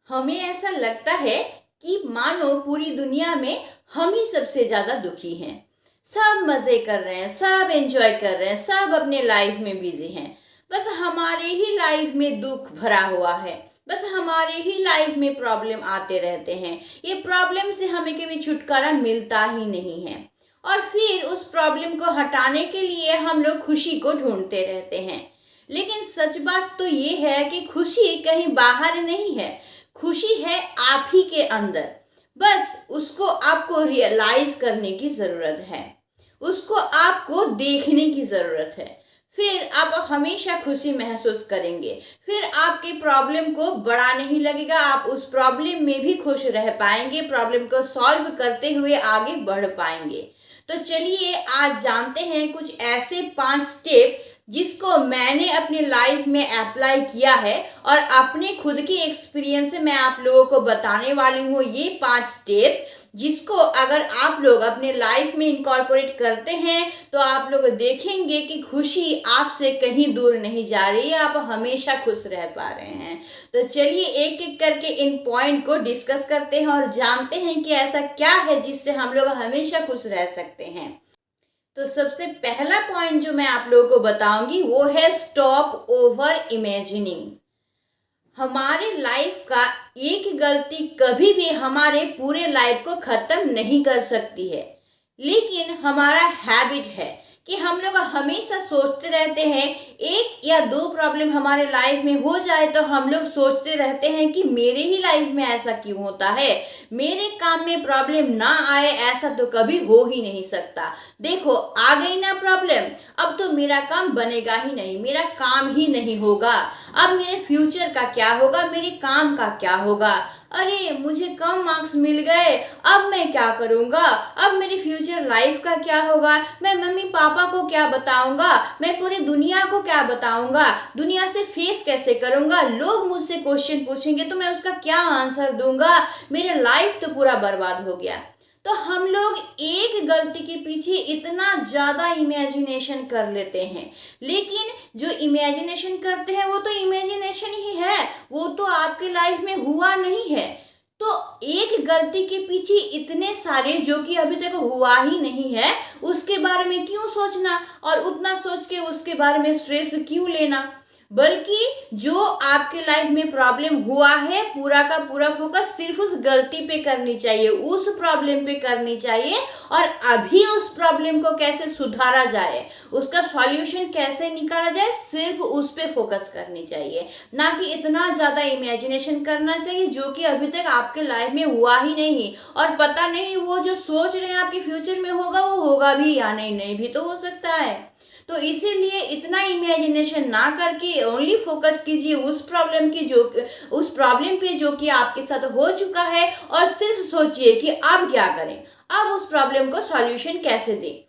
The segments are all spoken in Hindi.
हमें ऐसा लगता है कि मानो पूरी दुनिया में हम ही सबसे ज्यादा दुखी हैं। सब मजे कर रहे हैं, सब एंजॉय कर रहे हैं, सब अपने लाइफ में बिजी हैं। बस हमारे ही लाइफ में दुख भरा हुआ है। बस हमारे ही लाइफ में प्रॉब्लम आते रहते हैं। ये प्रॉब्लम से हमें कभी छुटकारा मिलता ही नहीं है। और फिर उस प्रॉब्लम को हटाने के लिए हम लोग खुशी को ढूंढते रहते हैं। लेकिन सच बात तो ये है कि खुशी कहीं बाहर नहीं है, खुशी है आप ही के अंदर। बस उसको आपको रियलाइज करने की जरूरत है, उसको आपको देखने की जरूरत है। फिर आप हमेशा खुशी महसूस करेंगे। फिर आपके प्रॉब्लम को बड़ा नहीं लगेगा, आप उस प्रॉब्लम में भी खुश रह पाएंगे, प्रॉब्लम को सॉल्व करते हुए आगे बढ़ पाएंगे। तो चलिए आज जानते हैं कुछ ऐसे 5 स्टेप जिसको मैंने अपने लाइफ में अप्लाई किया है और अपने खुद की एक्सपीरियंस से मैं आप लोगों को बताने वाली हूँ। ये 5 स्टेप्स जिसको अगर आप लोग अपने लाइफ में इनकॉर्पोरेट करते हैं तो आप लोग देखेंगे कि खुशी आपसे कहीं दूर नहीं जा रही है, आप हमेशा खुश रह पा रहे हैं। तो चलिए एक एक करके इन पॉइंट को डिस्कस करते हैं और जानते हैं कि ऐसा क्या है जिससे हम लोग हमेशा खुश रह सकते हैं। तो सबसे पहला पॉइंट जो मैं आप लोगों को बताऊंगी वो है स्टॉप ओवर इमेजिनिंग। हमारे लाइफ का एक गलती कभी भी हमारे पूरे लाइफ को खत्म नहीं कर सकती है, लेकिन हमारा हैबिट है कि हम लोग हमेशा सोचते रहते हैं, एक या दो प्रॉब्लम हमारे लाइफ में हो जाए तो हम लोग सोचते रहते हैं कि मेरे ही लाइफ में ऐसा क्यों होता है, मेरे काम में प्रॉब्लम ना आए ऐसा तो कभी हो ही नहीं सकता। देखो आ गई ना प्रॉब्लम, अब तो मेरा काम बनेगा ही नहीं, मेरा काम ही नहीं होगा, अब मेरे फ्यूचर का क्या होगा, मेरे काम का क्या होगा, अरे मुझे कम मार्क्स मिल गए, अब मैं क्या करूँगा, अब मेरी फ्यूचर लाइफ का क्या होगा, मैं मम्मी पापा को क्या बताऊँगा, मैं पूरी दुनिया को क्या बताऊँगा, दुनिया से फेस कैसे करूँगा, लोग मुझसे क्वेश्चन पूछेंगे तो मैं उसका क्या आंसर दूंगा, मेरा लाइफ तो पूरा बर्बाद हो गया। तो हम लोग एक गलती के पीछे इतना ज़्यादा इमेजिनेशन कर लेते हैं, लेकिन जो इमेजिनेशन करते हैं वो तो इमेजिनेशन ही है, वो तो आपके लाइफ में हुआ नहीं है। तो एक गलती के पीछे इतने सारे जो कि अभी तक हुआ ही नहीं है उसके बारे में क्यों सोचना और उतना सोच के उसके बारे में स्ट्रेस क्यों लेना, बल्कि जो आपके लाइफ में प्रॉब्लम हुआ है पूरा का पूरा फोकस सिर्फ उस गलती पे करनी चाहिए, उस प्रॉब्लम पे करनी चाहिए और अभी उस प्रॉब्लम को कैसे सुधारा जाए, उसका सॉल्यूशन कैसे निकाला जाए, सिर्फ उस पे फोकस करनी चाहिए। ना कि इतना ज़्यादा इमेजिनेशन करना चाहिए जो कि अभी तक आपके लाइफ में हुआ ही नहीं और पता नहीं वो जो सोच रहे हैं आपके फ्यूचर में होगा वो होगा भी या नहीं, नहीं भी तो हो सकता है। तो इसीलिए इतना इमेजिनेशन ना करके ओनली फोकस कीजिए उस प्रॉब्लम पे जो कि आपके साथ हो चुका है और सिर्फ सोचिए कि अब क्या करें, अब उस प्रॉब्लम को सॉल्यूशन कैसे दें।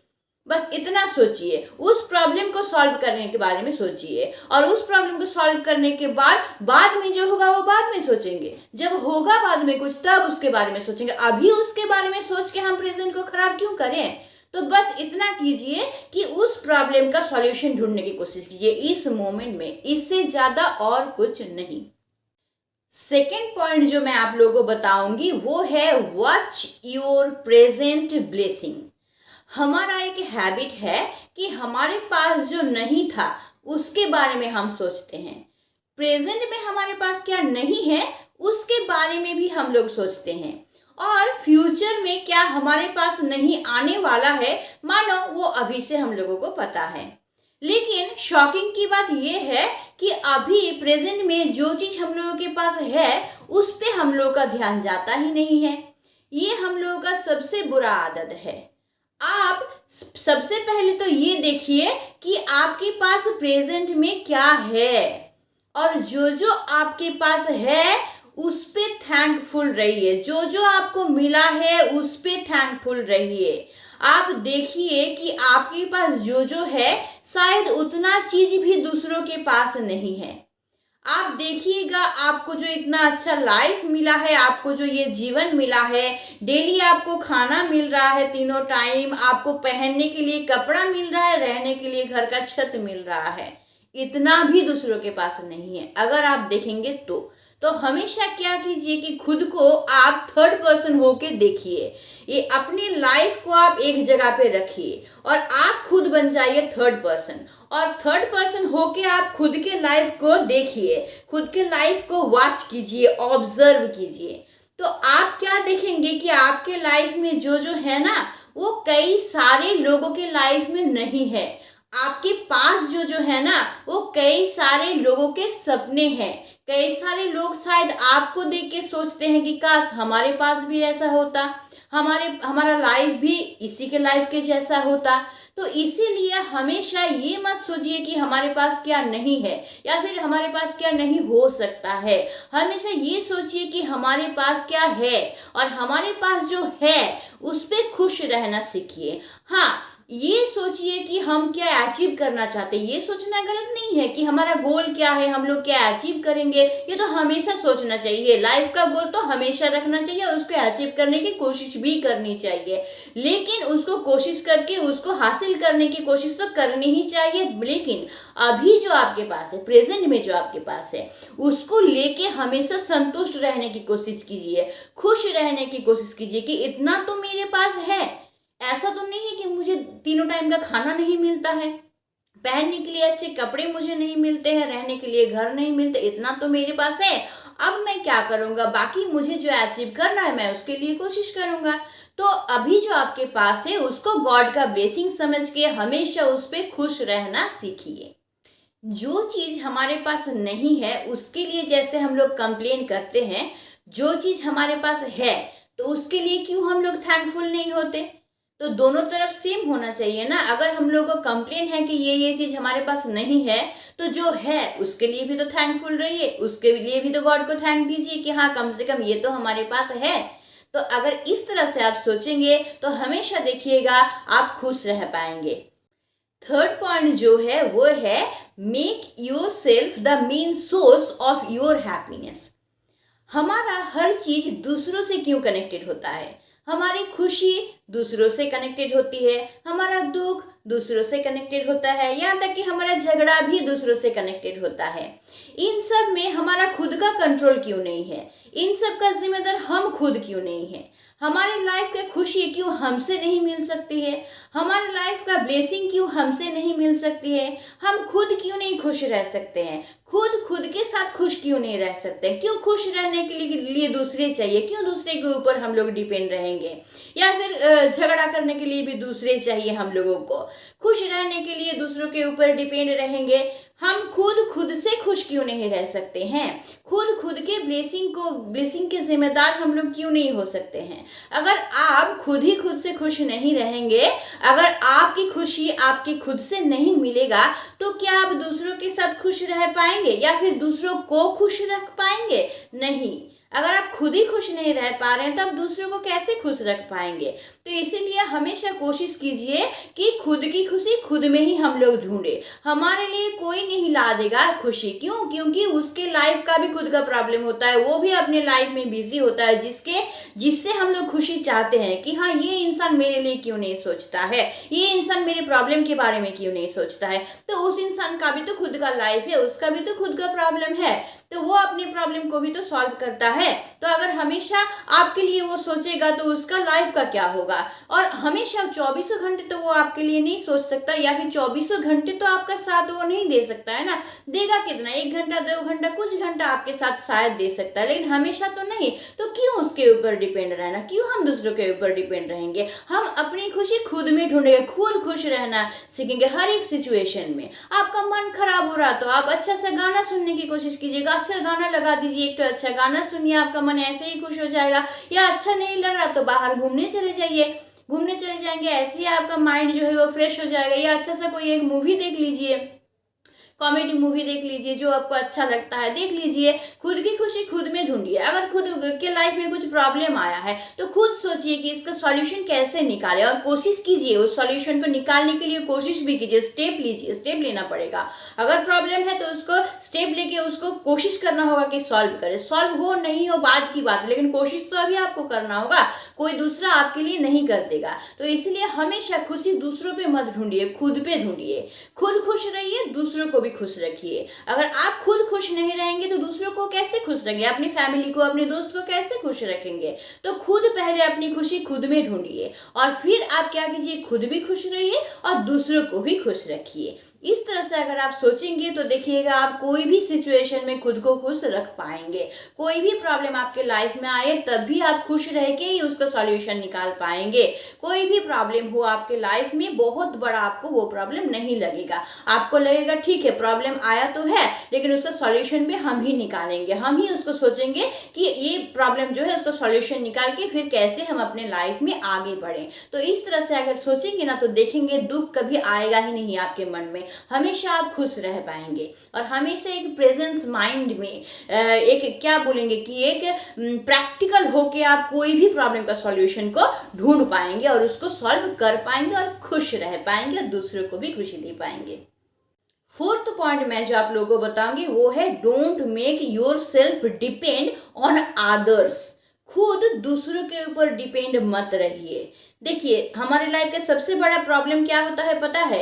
बस इतना सोचिए, उस प्रॉब्लम को सॉल्व करने के बारे में सोचिए और उस प्रॉब्लम को सॉल्व करने के बाद में जो होगा वो बाद में सोचेंगे, जब होगा बाद में कुछ तब उसके बारे में सोचेंगे। अभी उसके बारे में सोच के हम प्रेजेंट को खराब क्यों करें। तो बस इतना कीजिए कि उस प्रॉब्लम का सॉल्यूशन ढूंढने की कोशिश कीजिए इस मोमेंट में, इससे ज्यादा और कुछ नहीं। सेकेंड पॉइंट जो मैं आप लोगों को बताऊंगी वो है वॉच योर प्रेजेंट ब्लेसिंग। हमारा एक हैबिट है कि हमारे पास जो नहीं था उसके बारे में हम सोचते हैं, प्रेजेंट में हमारे पास क्या नहीं है उसके बारे में भी हम लोग सोचते हैं और फ्यूचर में क्या हमारे पास नहीं आने वाला है मानो वो अभी से हम लोगों को पता है। लेकिन शॉकिंग की बात यह है कि अभी प्रेजेंट में जो चीज हम लोगों के पास है उस पे हम लोगों का ध्यान जाता ही नहीं है। ये हम लोगों का सबसे बुरा आदत है। आप सबसे पहले तो ये देखिए कि आपके पास प्रेजेंट में क्या है और जो आपके पास है उस पे थैंकफुल रहिए, जो आपको मिला है उस पे थैंकफुल रहिए। आप देखिए कि आपके पास जो है शायद उतना चीज भी दूसरों के पास नहीं है। आप देखिएगा आपको जो इतना अच्छा लाइफ मिला है, आपको जो ये जीवन मिला है, डेली आपको खाना मिल रहा है तीनों टाइम, आपको पहनने के लिए कपड़ा मिल रहा है, रहने के लिए घर का छत मिल रहा है, इतना भी दूसरों के पास नहीं है अगर आप देखेंगे तो हमेशा क्या कीजिए कि खुद को आप थर्ड पर्सन होके देखिए, ये अपनी लाइफ को आप एक जगह पे रखिए और आप खुद बन जाइए थर्ड पर्सन, और थर्ड पर्सन होके आप खुद के लाइफ को देखिए, खुद के लाइफ को वॉच कीजिए, ऑब्जर्व कीजिए। तो आप क्या देखेंगे कि आपके लाइफ में जो जो है ना, वो कई सारे लोगों के लाइफ में नहीं है। आपके पास जो जो है ना, वो कई सारे लोगों के सपने हैं। कई सारे लोग शायद आपको देख के सोचते हैं कि काश हमारे पास भी ऐसा होता, हमारा लाइफ भी इसी के लाइफ के जैसा होता। तो इसीलिए हमेशा ये मत सोचिए कि हमारे पास क्या नहीं है या फिर हमारे पास क्या नहीं हो सकता है। हमेशा ये सोचिए कि हमारे पास क्या है, और हमारे पास जो है उस पर खुश रहना सीखिए। हाँ, ये सोचिए कि हम क्या अचीव करना चाहते हैं। ये सोचना गलत नहीं है कि हमारा गोल क्या है, हम लोग क्या अचीव करेंगे। ये तो हमेशा सोचना चाहिए, लाइफ का गोल तो हमेशा रखना चाहिए और उसको अचीव करने की कोशिश भी करनी चाहिए। लेकिन उसको कोशिश करके उसको हासिल करने की कोशिश तो करनी ही चाहिए, लेकिन अभी जो आपके पास है, प्रेजेंट में जो आपके पास है, उसको लेके हमेशा संतुष्ट रहने की कोशिश कीजिए, खुश रहने की कोशिश कीजिए कि इतना तो मेरे पास है। ऐसा तो नहीं है कि मुझे तीनों टाइम का खाना नहीं मिलता है, पहनने के लिए अच्छे कपड़े मुझे नहीं मिलते हैं, रहने के लिए घर नहीं मिलते, इतना तो मेरे पास है। अब मैं क्या करूँगा, बाकी मुझे जो अचीव करना है मैं उसके लिए कोशिश करूँगा। तो अभी जो आपके पास है उसको गॉड का ब्लेसिंग समझ के हमेशा उस पर खुश रहना सीखिए। जो चीज़ हमारे पास नहीं है उसके लिए जैसे हम लोग कंप्लेन करते हैं, जो चीज़ हमारे पास है तो उसके लिए क्यों हम लोग थैंकफुल नहीं होते। तो दोनों तरफ सेम होना चाहिए ना। अगर हम लोगों को कंप्लेन है कि ये चीज़ हमारे पास नहीं है, तो जो है उसके लिए भी तो थैंकफुल रहिए, उसके लिए भी तो गॉड को थैंक दीजिए कि हाँ कम से कम ये तो हमारे पास है। तो अगर इस तरह से आप सोचेंगे तो हमेशा देखिएगा आप खुश रह पाएंगे। थर्ड पॉइंट जो है वो है make your self the main source of your happiness. हमारा हर चीज दूसरों से क्यों कनेक्टेड होता है। हमारी खुशी दूसरों से कनेक्टेड होती है, हमारा दुख दूसरों से कनेक्टेड होता है, यहाँ तक कि हमारा झगड़ा भी दूसरों से कनेक्टेड होता है। इन सब में हमारा खुद का कंट्रोल क्यों नहीं है, इन सब का जिम्मेदार हम खुद क्यों नहीं है। हमारी लाइफ की खुशी क्यों हमसे नहीं मिल सकती है, हमारी लाइफ का ब्लेसिंग क्यों हमसे नहीं मिल सकती है, हम खुद क्यों नहीं खुश रह सकते हैं, खुद के साथ खुश क्यों नहीं रह सकते, क्यों खुश रहने के लिए दूसरे चाहिए, क्यों दूसरे के ऊपर हम लोग डिपेंड रहेंगे, या फिर झगड़ा करने के लिए भी दूसरे चाहिए हम लोगों को, खुश रहने के लिए दूसरों के ऊपर डिपेंड रहेंगे। हम खुद से खुश क्यों नहीं रह सकते हैं, खुद के ब्लेसिंग के जिम्मेदार हम लोग क्यों नहीं हो सकते हैं। अगर आप खुद से खुश नहीं रहेंगे, अगर आपकी खुशी आपकी खुद से नहीं मिलेगा, तो क्या आप दूसरों के साथ खुश रह पाएंगे या फिर दूसरों को खुश रख पाएंगे? नहीं। अगर आप खुद ही खुश नहीं रह पा रहे हैं तो आप दूसरों को कैसे खुश रख पाएंगे। तो इसीलिए हमेशा कोशिश कीजिए कि खुद की खुशी खुद में ही हम लोग ढूंढे। हमारे लिए कोई नहीं ला देगा खुशी, क्यों? क्योंकि उसके लाइफ का भी खुद का प्रॉब्लम होता है, वो भी अपने लाइफ में बिजी होता है, जिससे हम लोग खुशी चाहते हैं कि हाँ ये इंसान मेरे लिए क्यों नहीं सोचता है, ये इंसान मेरे प्रॉब्लम के बारे में क्यों नहीं सोचता है। तो उस इंसान का भी तो खुद का लाइफ है, उसका भी तो खुद का प्रॉब्लम है, तो वो अपने प्रॉब्लम को भी तो सॉल्व करता है। तो अगर हमेशा आपके लिए वो सोचेगा तो उसका लाइफ का क्या होगा। और हमेशा 24 घंटे तो वो आपके लिए नहीं सोच सकता, या फिर 24 घंटे तो आपका साथ वो नहीं दे सकता है ना। देगा कितना, 1 घंटा 2 घंटा, कुछ घंटा आपके साथ शायद दे सकता है, लेकिन हमेशा तो नहीं। तो क्यों उसके ऊपर डिपेंड रहना, क्यों हम दूसरों के ऊपर डिपेंड रहेंगे। हम अपनी खुशी खुद में ढूंढेंगे, खुद खुश रहना सीखेंगे हर एक सिचुएशन में। आपका मन खराब हो रहा तो आप अच्छा सा गाना सुनने की कोशिश कीजिएगा, अच्छा गाना लगा दीजिए, एक तो अच्छा गाना सुनिए, आपका मन ऐसे ही खुश हो जाएगा। या अच्छा नहीं लग रहा तो बाहर घूमने चले जाइए, घूमने चले जाएंगे, ऐसे ही आपका माइंड जो है वो फ्रेश हो जाएगा। या अच्छा सा कोई एक मूवी देख लीजिए, कॉमेडी मूवी देख लीजिए, जो आपको अच्छा लगता है देख लीजिए। खुद की खुशी खुद में ढूंढिए। अगर खुद के लाइफ में कुछ प्रॉब्लम आया है तो खुद सोचिए कि इसका सॉल्यूशन कैसे निकाले, और कोशिश कीजिए उस सॉल्यूशन को निकालने के लिए, कोशिश भी कीजिए, स्टेप लीजिए, स्टेप लेना पड़ेगा। अगर प्रॉब्लम है तो उसको स्टेप लेके उसको कोशिश करना होगा कि सॉल्व करे। सॉल्व हो नहीं हो बात की बात है, लेकिन कोशिश तो अभी आपको करना होगा, कोई दूसरा आपके लिए नहीं कर देगा। तो इसलिए हमेशा खुशी दूसरों पे मत ढूंढिए, खुद पे ढूंढिए। खुद खुश रहिए, दूसरों को भी खुश रखिए। अगर आप खुद खुश नहीं रहेंगे तो दूसरों दूसरों को कैसे खुश रखेंगे, अपनी फैमिली को, अपने दोस्त को कैसे खुश रखेंगे। तो खुद पहले अपनी खुशी खुद में ढूंढिए और फिर आप क्या कीजिए, खुद भी खुश रहिए और दूसरों को भी खुश रखिए। इस तरह से अगर आप सोचेंगे तो देखिएगा आप कोई भी सिचुएशन में खुद को खुश रख पाएंगे। कोई भी प्रॉब्लम आपके लाइफ में आए तब भी आप खुश रह के ही उसका सॉल्यूशन निकाल पाएंगे। कोई भी प्रॉब्लम हो आपके लाइफ में, बहुत बड़ा आपको वो प्रॉब्लम नहीं लगेगा। आपको लगेगा ठीक है प्रॉब्लम आया तो है, लेकिन उसका सॉल्यूशन भी हम ही निकालेंगे, हम ही उसको सोचेंगे कि ये प्रॉब्लम जो है उसका सॉल्यूशन निकाल के फिर कैसे हम अपने लाइफ में आगे बढ़ें। तो इस तरह से अगर सोचेंगे ना तो देखेंगे दुख कभी आएगा ही नहीं आपके मन में, हमेशा आप खुश रह पाएंगे और हमेशा एक प्रेजेंस माइंड में एक क्या बोलेंगे कि एक प्रैक्टिकल होके आप कोई भी प्रॉब्लम का सॉल्यूशन को ढूंढ पाएंगे और उसको सॉल्व कर पाएंगे और खुश रह पाएंगे और दूसरों को भी खुशी दे पाएंगे। फोर्थ पॉइंट मैं जो आप लोगों को बताऊंगी वो है don't make your self depend on others. खुद दूसरों के ऊपर डिपेंड मत रहिए। देखिए हमारे लाइफ का सबसे बड़ा प्रॉब्लम क्या होता है पता है,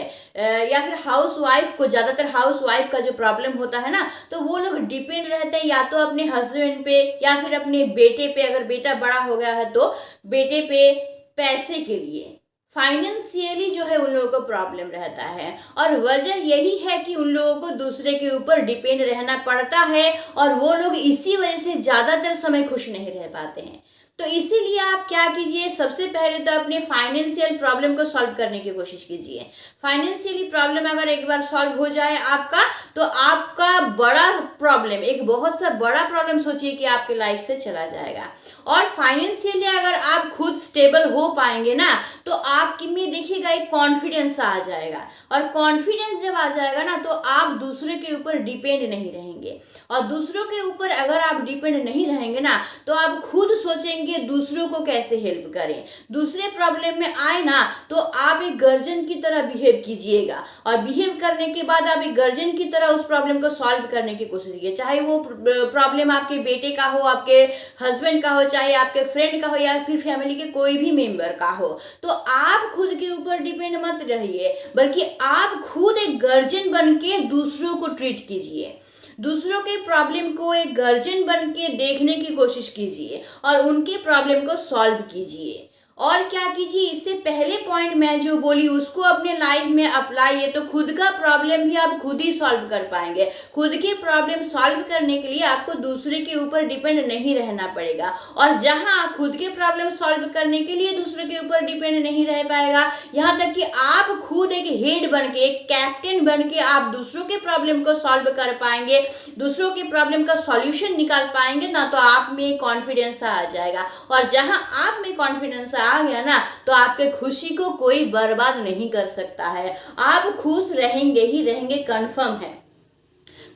या फिर हाउस वाइफ को, ज़्यादातर हाउस वाइफ का जो प्रॉब्लम होता है ना, तो वो लोग डिपेंड रहते हैं या तो अपने हस्बैंड पे या फिर अपने बेटे पे, अगर बेटा बड़ा हो गया है तो बेटे पे, पैसे के लिए, फाइनेंशियली जो है उन लोगों को प्रॉब्लम रहता है। और वजह यही है कि उन लोगों को दूसरे के ऊपर डिपेंड रहना पड़ता है और वो लोग इसी वजह से ज़्यादातर समय खुश नहीं रह पाते हैं। तो इसीलिए आप क्या कीजिए, सबसे पहले तो अपने फाइनेंशियल प्रॉब्लम को सॉल्व करने की कोशिश कीजिए। फाइनेंशियली प्रॉब्लम अगर एक बार सॉल्व हो जाए आपका, तो आपका बड़ा प्रॉब्लम, एक बहुत सा बड़ा प्रॉब्लम सोचिए कि आपके लाइफ से चला जाएगा। और फाइनेंशियली अगर आप खुद स्टेबल हो पाएंगे ना, तो आपकी में देखिएगा एक कॉन्फिडेंस आ जाएगा और कॉन्फिडेंस जब आ जाएगा ना तो आप दूसरे के ऊपर डिपेंड नहीं रहेंगे। और दूसरों के ऊपर अगर आप डिपेंड नहीं रहेंगे ना तो आप खुद सोचेंगे दूसरों को कैसे हेल्प करें। दूसरे प्रॉब्लम में आए ना तो आप एक गर्जियन की तरह बिहेव कीजिएगा और बिहेव करने के बाद आप एक गर्जियन की तरह उस प्रॉब्लम को सॉल्व करने की कोशिश कीजिए। चाहे वो प्रॉब्लम आपके बेटे का हो, आपके हस्बैंड का हो, चाहे आपके फ्रेंड का हो या फिर फैमिली के कोई भी मेंबर का हो, तो आप खुद के ऊपर डिपेंड मत रहिए, बल्कि आप खुद एक गर्जियन बन के दूसरों को ट्रीट कीजिए। दूसरों के प्रॉब्लम को एक गर्जियन बन के देखने की कोशिश कीजिए और उनके प्रॉब्लम को सॉल्व कीजिए। और क्या कीजिए, इससे पहले पॉइंट मैं जो बोली उसको अपने लाइफ में अप्लाई है तो खुद का प्रॉब्लम भी आप खुद ही सॉल्व कर पाएंगे। खुद के प्रॉब्लम सॉल्व करने के लिए आपको दूसरे के ऊपर डिपेंड नहीं रहना पड़ेगा। और जहां खुद के प्रॉब्लम सॉल्व करने के लिए दूसरे के ऊपर डिपेंड नहीं रह पाएगा, यहाँ तक कि आप खुद एक हेड बन के, एक कैप्टन बन के आप दूसरों के प्रॉब्लम को सॉल्व कर पाएंगे, दूसरों के प्रॉब्लम का सॉल्यूशन निकाल पाएंगे ना, तो आप में कॉन्फिडेंस आ जाएगा। और जहां आप में कॉन्फिडेंस आ गया ना तो आपके खुशी को कोई बर्बाद नहीं कर सकता है। आप खुश रहेंगे ही रहेंगे, कंफर्म है।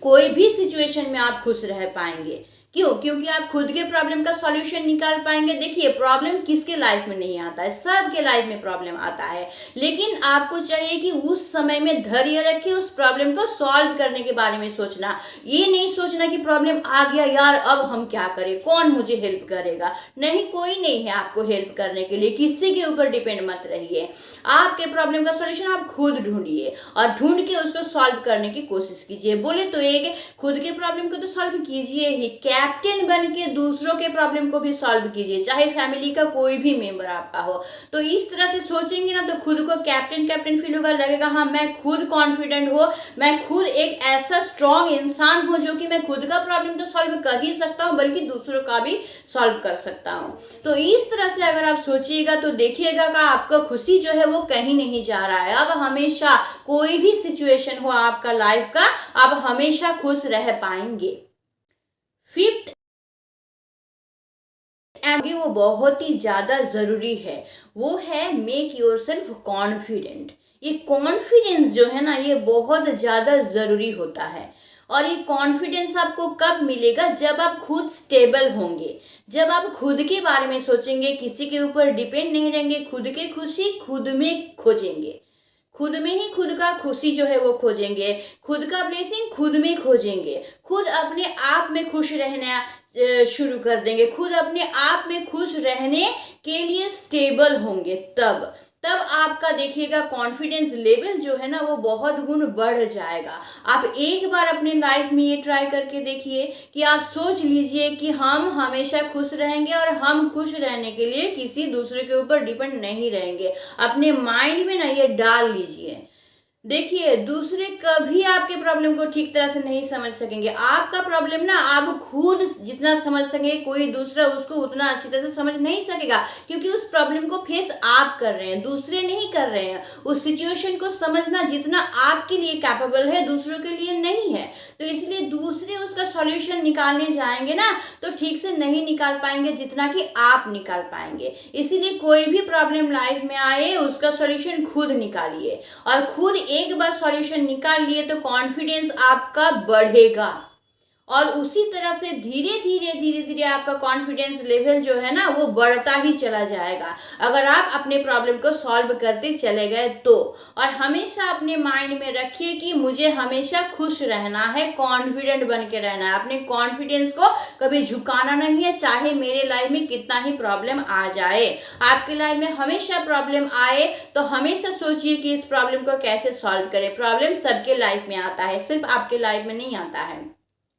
कोई भी सिचुएशन में आप खुश रह पाएंगे। क्यों? क्योंकि आप खुद के प्रॉब्लम का सॉल्यूशन निकाल पाएंगे। देखिए प्रॉब्लम किसके लाइफ में नहीं आता है, सबके लाइफ में प्रॉब्लम आता है, लेकिन आपको चाहिए कि उस समय में धैर्य रखिए, उस प्रॉब्लम को सॉल्व करने के बारे में सोचना। ये नहीं सोचना कि प्रॉब्लम आ गया यार अब हम क्या करें, कौन मुझे हेल्प करेगा। नहीं, कोई नहीं है आपको हेल्प करने के लिए, किसी के ऊपर डिपेंड मत रहिए। आपके प्रॉब्लम का सॉल्यूशन आप खुद ढूंढिए और ढूंढ के उसको सॉल्व करने की कोशिश कीजिए। बोले तो एक खुद के प्रॉब्लम को तो सॉल्व कीजिए ही, कैप्टन बन के दूसरों के प्रॉब्लम को भी सॉल्व कीजिए, चाहे फैमिली का कोई भी मेंबर आपका हो। तो इस तरह से सोचेंगे ना तो खुद को कैप्टन कैप्टन फील होगा, लगेगा हाँ मैं खुद कॉन्फिडेंट हो, मैं खुद एक ऐसा स्ट्रॉन्ग इंसान हूँ जो कि मैं खुद का प्रॉब्लम तो सॉल्व कर ही सकता हूँ बल्कि दूसरों का भी सॉल्व कर सकता हूँ। तो इस तरह से अगर आप सोचिएगा तो देखिएगा कि आपका खुशी जो है वो कहीं नहीं जा रहा है। अब हमेशा कोई भी सिचुएशन हो आपका लाइफ का, आप हमेशा खुश रह पाएंगे। फिफ्थ एंड वो बहुत ही ज्यादा जरूरी है, वो है मेक योर सेल्फ कॉन्फिडेंट। ये कॉन्फिडेंस जो है ना ये बहुत ज्यादा जरूरी होता है। और ये कॉन्फिडेंस आपको कब मिलेगा? जब आप खुद स्टेबल होंगे, जब आप खुद के बारे में सोचेंगे, किसी के ऊपर डिपेंड नहीं रहेंगे, खुद की खुशी खुद में खोजेंगे, खुद में ही खुद का खुशी जो है वो खोजेंगे, खुद का ब्लेसिंग खुद में खोजेंगे, खुद अपने आप में खुश रहना शुरू कर देंगे, खुद अपने आप में खुश रहने के लिए स्टेबल होंगे। तब तब आपका देखिएगा कॉन्फिडेंस लेवल जो है ना वो बहुत गुण बढ़ जाएगा। आप एक बार अपने लाइफ में ये ट्राई करके देखिए कि आप सोच लीजिए कि हम हमेशा खुश रहेंगे और हम खुश रहने के लिए किसी दूसरे के ऊपर डिपेंड नहीं रहेंगे। अपने माइंड में ना ये डाल लीजिए। देखिए, दूसरे कभी आपके प्रॉब्लम को ठीक तरह से नहीं समझ सकेंगे। आपका प्रॉब्लम ना आप खुद जितना समझ सकेंगे, कोई दूसरा उसको उतना अच्छी तरह से समझ नहीं सकेगा, क्योंकि उस प्रॉब्लम को फेस आप कर रहे हैं, दूसरे नहीं कर रहे हैं। उस सिचुएशन को समझना जितना आपके लिए कैपेबल है, दूसरों के लिए नहीं है। तो इसलिए दूसरे उसका सॉल्यूशन निकालने जाएंगे ना तो ठीक से नहीं निकाल पाएंगे जितना कि आप निकाल पाएंगे। इसीलिए कोई भी प्रॉब्लम लाइफ में आए उसका सॉल्यूशन खुद निकालिए, और खुद एक बार सॉल्यूशन निकाल लिए तो कॉन्फिडेंस आपका बढ़ेगा, और उसी तरह से धीरे धीरे आपका कॉन्फिडेंस लेवल जो है ना वो बढ़ता ही चला जाएगा, अगर आप अपने प्रॉब्लम को सॉल्व करते चले गए तो। और हमेशा अपने माइंड में रखिए कि मुझे हमेशा खुश रहना है, कॉन्फिडेंट बन के रहना है। अपने कॉन्फिडेंस को कभी झुकाना नहीं है, चाहे मेरे लाइफ में कितना ही प्रॉब्लम आ जाए। आपके लाइफ में हमेशा प्रॉब्लम आए तो हमेशा सोचिए कि इस प्रॉब्लम को कैसे सॉल्व करें। प्रॉब्लम सबके लाइफ में आता है, सिर्फ आपके लाइफ में नहीं आता है।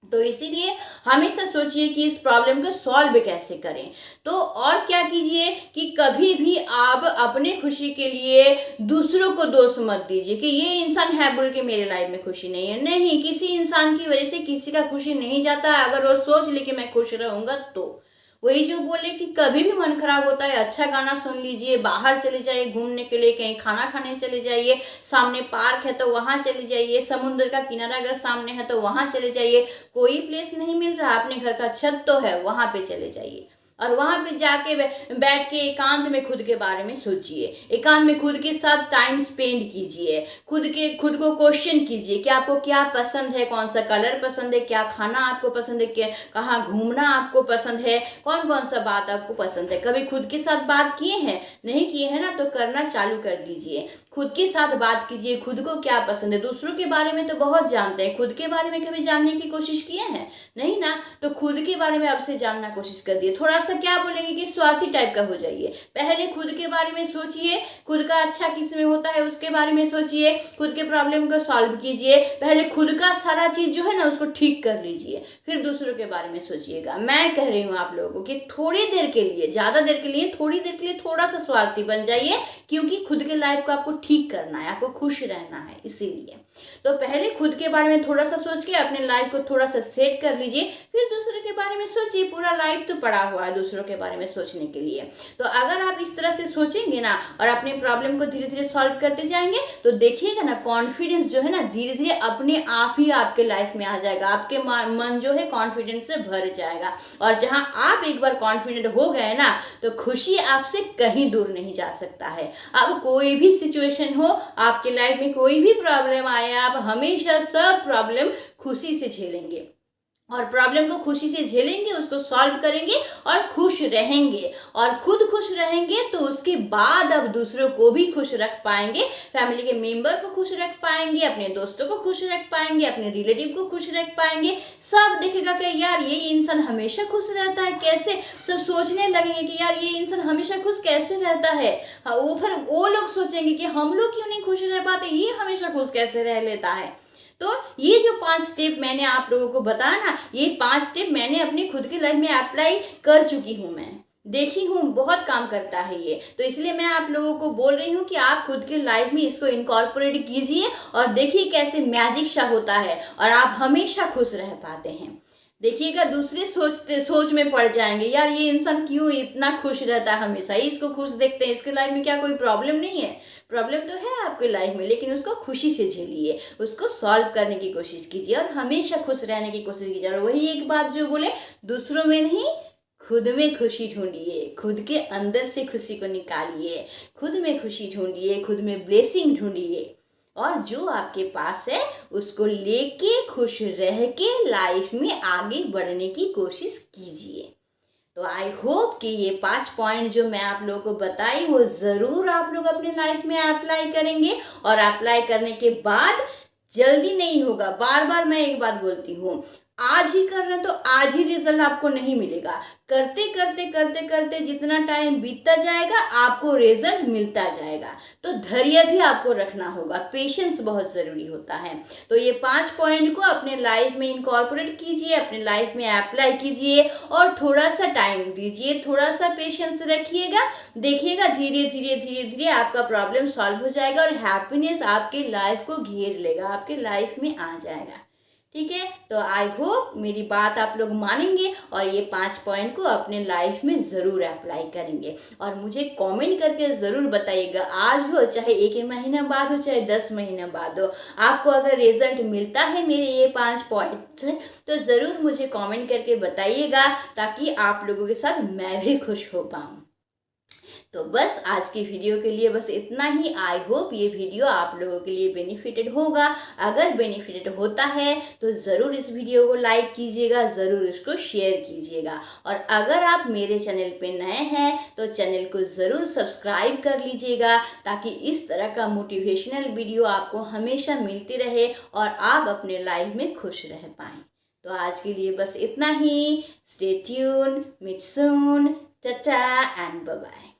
तो इसीलिए हमेशा सोचिए कि इस प्रॉब्लम को सॉल्व कैसे करें। तो और क्या कीजिए कि कभी भी आप अपने खुशी के लिए दूसरों को दोष मत दीजिए कि ये इंसान है बोल के मेरे लाइफ में खुशी नहीं है। नहीं, किसी इंसान की वजह से किसी का खुशी नहीं जाता है। अगर वो सोच ले कि मैं खुश रहूंगा तो वही जो बोले कि कभी भी मन खराब होता है, अच्छा गाना सुन लीजिए, बाहर चले जाइए घूमने के लिए, कहीं खाना खाने चले जाइए, सामने पार्क है तो वहां चले जाइए, समुद्र का किनारा अगर सामने है तो वहां चले जाइए। कोई प्लेस नहीं मिल रहा, अपने घर का छत तो है, वहां पे चले जाइए और वहां पे जाके बैठ के एकांत में खुद के बारे में सोचिए, एकांत में खुद के साथ टाइम स्पेंड कीजिए, खुद को क्वेश्चन कीजिए कि आपको क्या पसंद है, कौन सा कलर पसंद है, क्या खाना आपको पसंद है, क्या कहाँ घूमना आपको पसंद है, कौन कौन सा बात आपको पसंद है। कभी खुद के साथ बात किए हैं? नहीं किए हैं ना, तो करना चालू कर दीजिए। खुद के साथ बात कीजिए, खुद को क्या पसंद है। दूसरों के बारे में तो बहुत जानते हैं, खुद के बारे में कभी जानने की कोशिश किए हैं? नहीं ना, तो खुद के बारे में अब से जानना कोशिश कर दिए। थोड़ा सा क्या बोलेंगे कि स्वार्थी टाइप का हो जाइए। पहले खुद के बारे में सोचिए, खुद का अच्छा किस में होता है उसके बारे में सोचिए, खुद के प्रॉब्लम को सॉल्व कीजिए। पहले खुद का सारा चीज जो है ना उसको ठीक कर लीजिए, फिर दूसरों के बारे में सोचिएगा। मैं कह रही हूँ आप लोगों को कि थोड़ी देर के लिए, ज्यादा देर के लिए, थोड़ी देर के लिए थोड़ा सा स्वार्थी बन जाइए, क्योंकि खुद के लाइफ को आपको ठीक करना है, आपको खुश रहना है। इसीलिए तो पहले खुद के बारे में थोड़ा सा सोच के अपने लाइफ को थोड़ा सा सेट कर लीजिए, फिर दूसरों के बारे में सोचिए। पूरा लाइफ तो पड़ा हुआ है दूसरों के बारे में सोचने के लिए। तो अगर आप इस तरह से सोचेंगे ना और अपने प्रॉब्लम को धीरे धीरे सॉल्व करते जाएंगे तो देखिएगा ना कॉन्फिडेंस जो है ना धीरे धीरे अपने आप ही आपके लाइफ में आ जाएगा। आपके मन जो है कॉन्फिडेंस से भर जाएगा, और जहां आप एक बार कॉन्फिडेंट हो गए ना तो खुशी आपसे कहीं दूर नहीं जा सकता है। अब कोई भी सिचुएशन हो आपके लाइफ में, कोई भी प्रॉब्लम आए, आप हमेशा सब प्रॉब्लम खुशी से झेलेंगे, और प्रॉब्लम को खुशी से झेलेंगे, उसको सॉल्व करेंगे और खुश रहेंगे। और खुद खुश रहेंगे तो उसके बाद अब दूसरों को भी खुश रख पाएंगे, फैमिली के मेंबर को खुश रख पाएंगे, अपने दोस्तों को खुश रख पाएंगे, अपने रिलेटिव को खुश रख पाएंगे। सब देखेगा कि यार ये इंसान हमेशा खुश रहता है, कैसे, सब सोचने लगेंगे कि यार ये इंसान हमेशा खुश कैसे रहता है। वो फिर वो लोग सोचेंगे कि हम लोग क्यों नहीं खुश रह पाते, ये हमेशा खुश कैसे रह लेता है। तो ये जो 5 स्टेप मैंने आप लोगों को बताया ना, ये 5 स्टेप मैंने अपनी खुद की लाइफ में अप्लाई कर चुकी हूँ, मैं देखी हूँ, बहुत काम करता है ये। तो इसलिए मैं आप लोगों को बोल रही हूँ कि आप खुद के लाइफ में इसको इनकॉर्पोरेट कीजिए और देखिए कैसे मैजिक सा होता है और आप हमेशा खुश रह पाते हैं। देखिएगा दूसरे सोच में पड़ जाएंगे, यार ये इंसान क्यों इतना खुश रहता है, हमेशा ही इसको खुश देखते हैं, इसके लाइफ में क्या कोई प्रॉब्लम नहीं है। प्रॉब्लम तो है आपके लाइफ में, लेकिन उसको खुशी से झेलिए, उसको सॉल्व करने की कोशिश कीजिए और हमेशा खुश रहने की कोशिश कीजिए। और वही एक बात जो बोले, दूसरों में नहीं खुद में खुशी ढूंढिए, खुद के अंदर से खुशी को निकालिए, खुद में खुशी ढूंढिए, खुद में ब्लेसिंग ढूंढिए, और जो आपके पास है उसको लेके खुश रह के लाइफ में आगे बढ़ने की कोशिश कीजिए। तो आई होप कि ये 5 पॉइंट जो मैं आप लोगों को बताई वो ज़रूर आप लोग अपने लाइफ में अप्लाई करेंगे, और अप्लाई करने के बाद जल्दी नहीं होगा। बार बार मैं एक बात बोलती हूँ, आज ही कर रहे हैं तो आज ही रिजल्ट आपको नहीं मिलेगा। करते करते करते करते जितना टाइम बीतता जाएगा आपको रिजल्ट मिलता जाएगा। तो धैर्य भी आपको रखना होगा, पेशेंस बहुत ज़रूरी होता है। तो ये 5 पॉइंट को अपने लाइफ में इनकॉर्पोरेट कीजिए, अपने लाइफ में अप्लाई कीजिए और थोड़ा सा टाइम दीजिए, थोड़ा सा पेशेंस रखिएगा। देखिएगा धीरे धीरे धीरे धीरे आपका प्रॉब्लम सॉल्व हो जाएगा और हैप्पीनेस आपके लाइफ को घेर लेगा, आपके लाइफ में आ जाएगा। ठीक है, तो आई होप मेरी बात आप लोग मानेंगे और ये 5 पॉइंट को अपने लाइफ में ज़रूर अप्लाई करेंगे। और मुझे कमेंट करके ज़रूर बताइएगा, आज हो चाहे 1 महीना बाद हो चाहे 10 महीना बाद हो, आपको अगर रिजल्ट मिलता है मेरे ये 5 पॉइंट से तो ज़रूर मुझे कमेंट करके बताइएगा, ताकि आप लोगों के साथ मैं भी खुश हो पाऊँ। तो बस आज की वीडियो के लिए बस इतना ही। आई होप ये वीडियो आप लोगों के लिए बेनिफिटेड होगा। अगर बेनिफिटेड होता है तो ज़रूर इस वीडियो को लाइक कीजिएगा, ज़रूर इसको शेयर कीजिएगा। और अगर आप मेरे चैनल पे नए हैं तो चैनल को ज़रूर सब्सक्राइब कर लीजिएगा, ताकि इस तरह का मोटिवेशनल वीडियो आपको हमेशा मिलती रहे और आप अपने लाइफ में खुश रह पाएँ। तो आज के लिए बस इतना ही। Stay tune, meet soon, tata and bye bye.